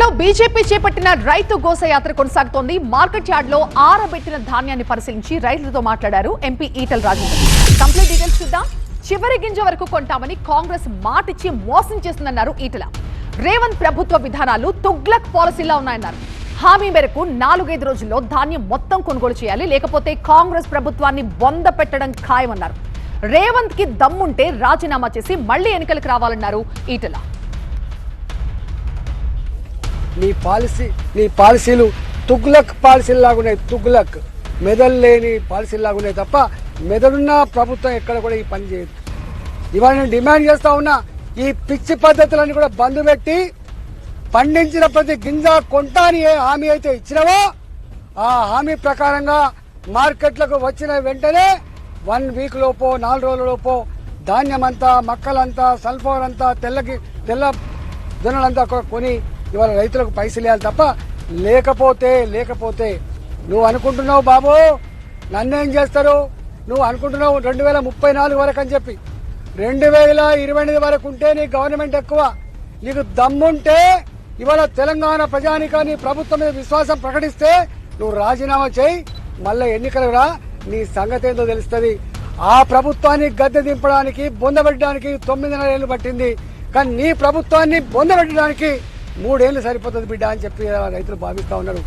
తెలంగాణలో బీజేపీ చేపట్టిన రైతు గోసయాత్ర కొనసాగుతోంది. మార్కెట్ యార్డ్ లో ఆరబెట్టిన ధాన్యాన్ని పరిశీలించి రైతులతో మాట్లాడారు MP Etela Rajender. Complete details చూద్దాం. చివరి గింజ వరకు కొంటామని కాంగ్రెస్ మాటిచ్చి మోసం చేస్తుందన్నారు ఈటెల. రేవంత్ ప్రభుత్వ విధానాలు తుగ్లక్ పాలసీలా ఉన్నాయన్నారు. హామీ మేరకు 4-5 రోజుల్లో ధాన్యం మొత్తం కొనుగోలు చేయాలి, లేకపోతే కాంగ్రెస్ ప్రభుత్వాన్ని బొంద పెట్టడం ఖాయమన్నారు. రేవంత్ కి దమ్ముంటే రాజీనామా చేసి మళ్లీ ఎన్నికలకు రావాలన్నారు ఈటెల. నీ పాలసీలు తుగ్లక్ పాలసీలాగున్నాయి. తుగ్లక్ మెదడు లేని పాలసీలాగున్నాయి తప్ప మెదడున్న ప్రభుత్వం ఎక్కడ కూడా ఈ పని చేయదు. ఇవాళ నేను డిమాండ్ చేస్తా ఉన్నా, ఈ పిచ్చి పద్ధతులన్నీ కూడా బంద్ పెట్టి పండించిన ప్రతి గింజ కొంటా అని ఏ హామీ అయితే ఇచ్చినావో ఆ హామీ ప్రకారంగా మార్కెట్లకు వచ్చిన వెంటనే 1 వీక్ లోపో 4 రోజుల లోపో ధాన్యమంతా, మక్కలంతా, సల్ఫర్ అంతా, తెల్ల జొన్నలంతా కొని ఇవాళ రైతులకు పైసలు ఇవ్వాలి తప్ప లేకపోతే నువ్వు అనుకుంటున్నావు బాబు నన్నేం చేస్తారు, నువ్వు అనుకుంటున్నావు 2034 వరకు అని చెప్పి 2028 వరకు ఉంటే నీ గవర్నమెంట్ ఎక్కువ. నీకు దమ్ముంటే ఇవాళ తెలంగాణ ప్రజానికాన్ని ప్రభుత్వం మీద విశ్వాసం ప్రకటిస్తే నువ్వు రాజీనామా చేయి, మళ్ళీ ఎన్నికలు రా, నీ సంగతి ఏందో తెలుస్తుంది. ఆ ప్రభుత్వాన్ని గద్దె దింపడానికి బొందబెట్టడానికి 9.5 ఏళ్లు పట్టింది, కానీ నీ ప్రభుత్వాన్ని బొందబెట్టడానికి 3 ఏళ్లు సరిపోతుంది బిడ్డ అని చెప్పి రైతులు భావిస్తా ఉన్నారు.